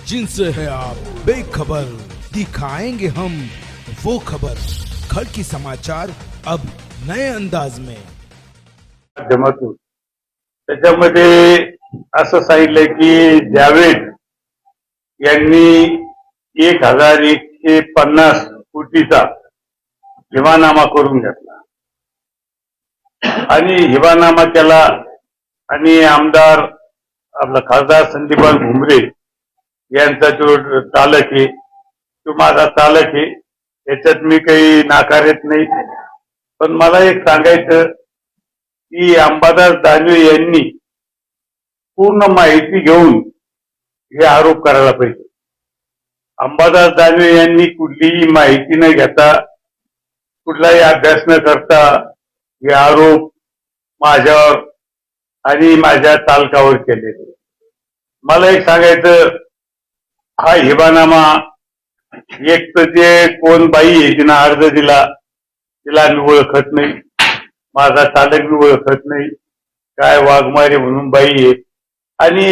जिनसे है आप बेखबर, दिखाएंगे हम वो खबर। खड़की समाचार अब नए अंदाज में। माध्यमातून त्याच्यामध्ये असं सांगितलंय की जावेद यांनी 1150 कोटीचा हिवानामा करून घेतला आणि हिवानामा केला आणि आमदार आपला खासदार संदीपान भुमरे यांचा जो चालक आहे तो माझा चालक आहे, याच्यात मी काही नाकारत नाही. पण मला एक सांगायचं की अंबादास दानवे यांनी पूर्ण माहिती घेऊन हे आरोप करायला पाहिजे. अंबादास दानवे यांनी कुठलीही माहिती न घेता, कुठलाही अभ्यास न करता हे आरोप माझ्यावर आणि माझ्या चालकावर केले. मला एक सांगायचं, हा हिबानामा एक तर जे कोण बाई आहे तिनं अर्ज दिला, तिला मी ओळखत नाही, माझा चालक मी ओळखत नाही, काय वाघमारे म्हणून बाई आहे. आणि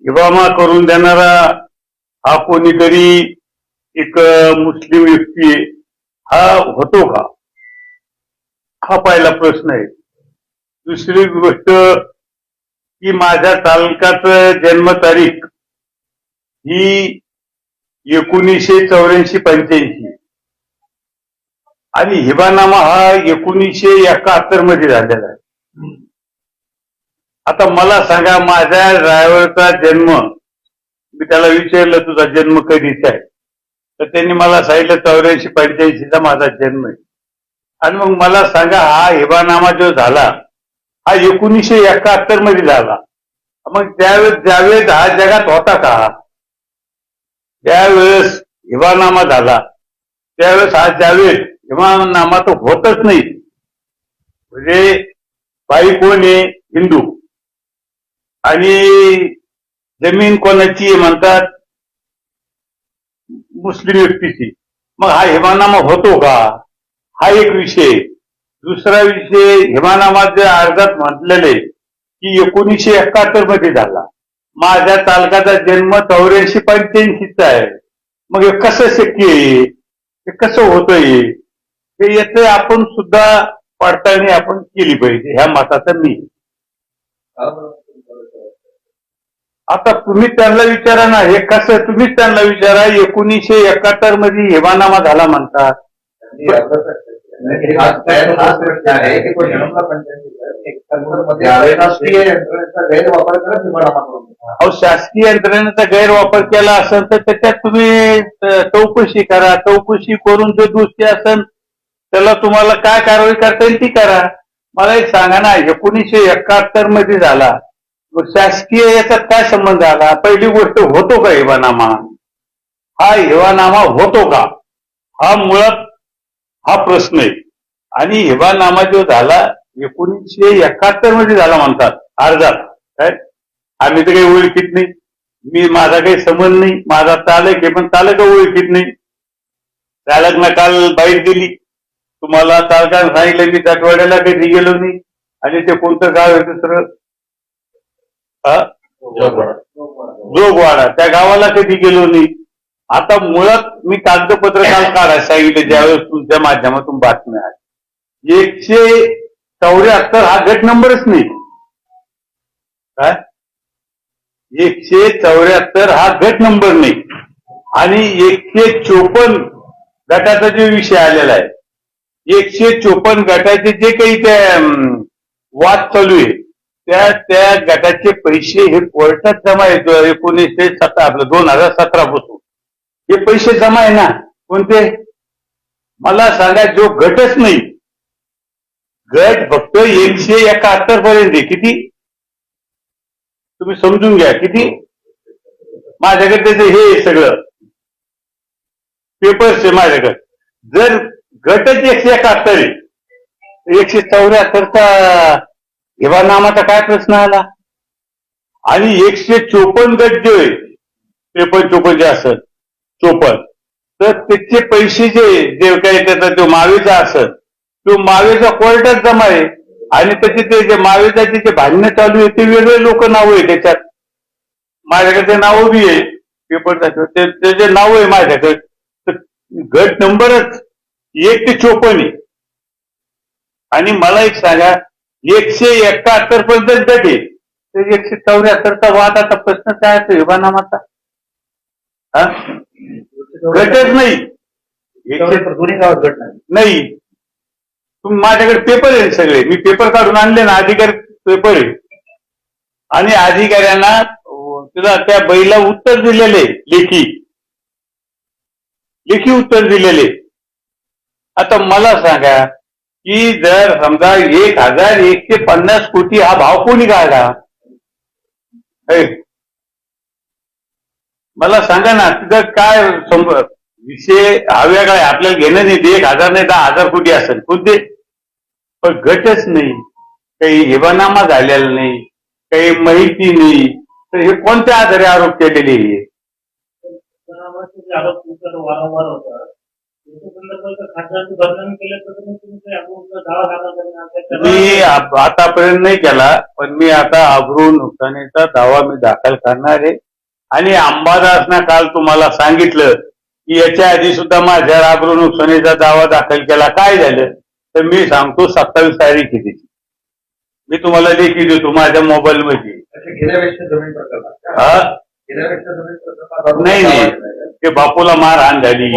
हिबामा करून देणारा हा कोणीतरी एक मुस्लिम व्यक्ती आहे, हा होतो का? हा पहिला प्रश्न आहे. दुसरी गोष्ट की माझ्या चालकाचं जन्मतारीख ही 1984-85 आणि हिबानामा हा 1971 मध्ये झालेला आहे. आता मला सांगा, माझ्या ड्रायव्हरचा जन्म, मी त्याला विचारलं तुझा जन्म कधीचा आहे, तर त्यांनी मला सांगितलं 84-85 माझा जन्म आहे. आणि मग मला सांगा, हा हिबानामा जो झाला हा 1971 मध्ये झाला. मग त्यावेळेस जावेद हा जगात होता का? ज्यावेळेस हिबानामा झाला त्यावेळेस हा जावेद हिबानामा तो होतच नाही. म्हणजे बाई कोण आहे? हिंदू. आणि जमीन कोणाची आहे म्हणतात? मुस्लिम व्यक्तीची. मग हा हिबानामा होतो का? हा एक विषय. दुसरा विषय, हिबानामा जे अर्जात म्हटलेले की 1971 मध्ये झाला. माझ्या चालकाचा जन्म 84-85 आहे. मग हे कसं शक्य आहे? हे कसं होतंय? हे याचं आपण सुद्धा पडताळणी आपण केली पाहिजे, ह्या मताचा मी. आता तुम्ही त्यांना विचारा ना, हे कसं? तुम्हीच त्यांना विचारा, 1971 मध्ये हिबानामा झाला म्हणतात. शासकीय यंत्रणेचा गैरवापर केला असेल तर त्याच्यात तुम्ही चौकशी करा. चौकशी करून जो दोषी असेल त्याला तुम्हाला काय कारवाई करता येईल ती करा. मला एक सांगा ना, 1971 मध्ये झाला, शासकीय याच्यात काय संबंध आला? पहिली गोष्ट, होतो का हिबानामा? हा हिबानामा होतो का? हा मुळात हा प्रश्न आहे. आणि हिबानामा जो झाला 1971 मध्ये झाला म्हणतात अर्जात. काय आम्ही तर काही ओळखीत नाही, मी माझा काही संबंध नाही, माझा चालक आहे पण चालक ओळखीत नाही. चालकना काल बाईट दिली, तुम्हाला चालकानं सांगितलं मी जाटवाड्याला कधी गेलो नाही. आणि ते कोणतं गाव आहे दुसरं? जोगवाडा, त्या गावाला कधी गेलो नाही. आता मुळात मी कागदपत्र काल काढायला सांगितलं ज्यावेळेस तुमच्या माध्यमातून बातम्या आहे. 174 हा गट नंबरच नाही. काय 174 हा गट नंबर नाही. आणि 154 गटाचा जो विषय आलेला आहे, 154 गटाचे जे काही ते वाद चालू आहे, त्या गटाचे पैसे हे कोर्टात जमा आहेत. 2017 पासून हे पैसे जमा आहे ना. कोणते? मला सांगा, जो गटच नाही, गट फक्त 171 पर्यंत. किती तुम्ही समजून घ्या, किती? माझ्याकडे त्याचं हे सगळं पेपर्स आहे माझ्याकडे. जर गटच 171 आहे, 174चा हिबानामाचा काय प्रश्न आला? आणि 154 गट जे आहे, 53-54 जे असत 54, तर त्याचे पैसे जे काही त्याचा जो मावेचा असत, तो मावेचा कोर्टात जमा आहे. आणि त्याचे ते जे मावेजाचे जे भांडणं चालू आहे ते वेगळे लोक नाव आहे त्याच्यात. माझ्याकडे ते नाव बी आहे. पेपर त्याचे नाव आहे माझ्याकडे. तर गट नंबरच 1 ते 54 आहे. आणि मला एक सांगा, 171 पर्यंत गट आहे, तर 174चा वाद. आता प्रश्न काय असतो हिबानामाचा? गटच नाही, दोन्ही गावात गट नाही. तुम्ही माझ्याकडे पेपर आहे सगळे, मी पेपर काढून आणले ना, अधिकारी पेपर आहे. आणि अधिकाऱ्यांना तुला त्या बैला उत्तर दिलेले, लेखी उत्तर दिलेले. आता मला सांगा की जर समजा 1150 कोटी हा भाव कोणी काढला? मला सांगा ना, तिथं काय विषय हा वेगळा आहे, आपल्याला घेणं नाही. 1000 नाही 10,000 कोटी असेल कोणते, पण गटच नाही, काही हिबानामा झालेला नाही, काही माहिती नाही. तर हे कोणत्या आधारे आरोप केलेले आहे? वारंवार होता मी आतापर्यंत नाही केला, पण मी आता अब्रू नुकसानीचा दावा मी दाखल करणार आहे. आणि अंबादासना काल तुम्हाला सांगितलं की याच्या आधी सुद्धा माझ्या अब्रू नुकसानीचा दावा दाखल केला. काय झालं तर मी सांगतो, 27 तारीख आहे त्याची. मी तुम्हाला लेखी देतो माझ्या मोबाईल मध्ये. नाही, ते बापूला मारहाण झाली,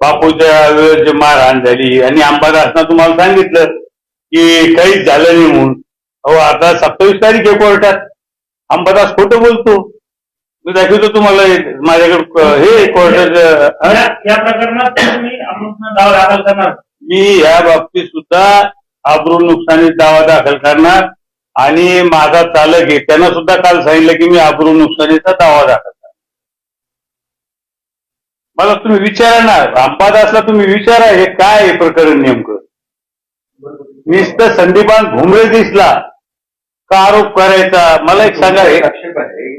बापूच्या वेळेस मारहाण झाली. आणि अंबादासना तुम्हाला सांगितलं की काहीच झालं नाही म्हणून. अहो आता 27 तारीख आहे कोर्टात. अंबादास खोटं बोलतो. मी दाखवतो तुम्हाला माझ्याकडे हे कोर्टाचं. या प्रकरणात दावा दाखल करणार. मी या बाबतीत सुद्धा अब्रू नुकसानी दावा दाखल करणार. आणि माझा चालक आहे त्यांना सुद्धा काल सांगितलं की मी अब्रू नुकसानीचा दावा दाखल करणार. मला तुम्ही विचारा ना, अंबादासला तुम्ही विचारा हे काय आहे प्रकरण नेमकं. नुसतं संदीपान भुमरे दिसला का आरोप करायचा? मला एक सांगा. हे आक्षेप आहे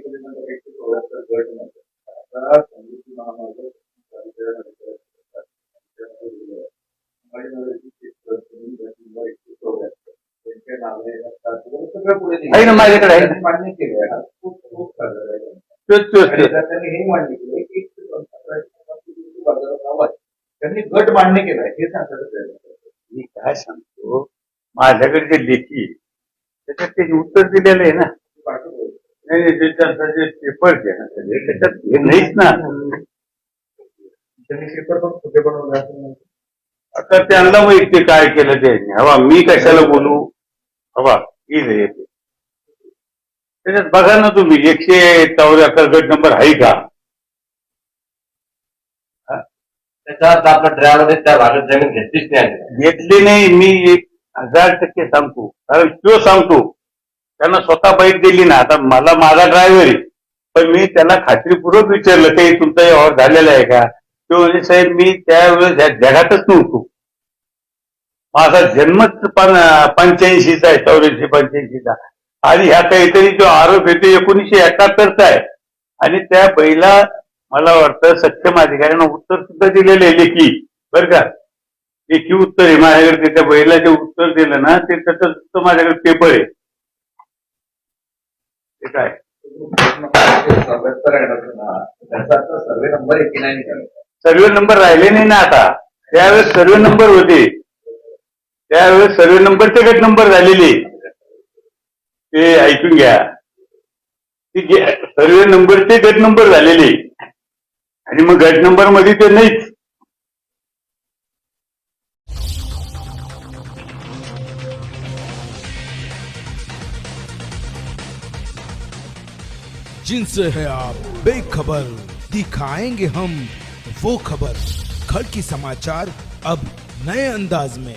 आहे ना माझ्याकडे आहे. मान्य केलं हे मान्य केलं की त्यांनी गट मान्य केलाय हे सांगतात. मी काय सांगतो, माझ्याकडे जे लेखी त्याच्यात त्याचे उत्तर दिलेलं आहे ना. नाही जे पेपर आहे ना त्याच्यात हे नाहीच ना. त्यांनी पेपर पण कुठे बनवलं आता त्यांना माहिती काय केलं त्यांनी. हवा मी कशाला बोलू? हवा त्याच्यात बघा ना तुम्ही, 174 गट नंबर आहे का? त्याच्यात आपला ड्रायव्हर त्या भागात जमीन घेतलीच नाही. घेतली नाही. मी 1000% सांगतो, कारण तो सांगतो त्यांना स्वतः बाईक दिली ना. आता मला माझा ड्रायव्हर आहे, पण मी त्याला खात्रीपूर्वक विचारलं काही तुमचा व्यवहार झालेला आहे का? तो म्हणजे साहेब मी त्यावेळेस जगातच नव्हतो. माझा जन्मच 85चा आहे, 84-85चा. आणि ह्या काहीतरी जो आरोप येतो 1971चा आहे. आणि त्या बैला मला वाटतं सक्षम अधिकाऱ्यांना उत्तर सुद्धा दिलेलं आहे लेखी, बरं का. लेखी उत्तर आहे माझ्याकडे. त्या बैला जे उत्तर दिलं ना ते त्याचं सुद्धा माझ्याकडे पेपर आहे. ते काय सर्वे नंबर 89 सर्वे नंबर राहिले नाही ना आता. त्यावेळेस सर्वे नंबर होते, त्यावेळेस सर्वे नंबरचे गट नंबर झालेले. ते ऐकून घ्या, सर्वे नंबरचे गट नंबर झालेले. आणि मग गट नंबर मध्ये ते नाहीच. जिनसे है आप बेखबर, दिखाएंगे हम वो खबर। खड़ की समाचार अब नए अंदाज में।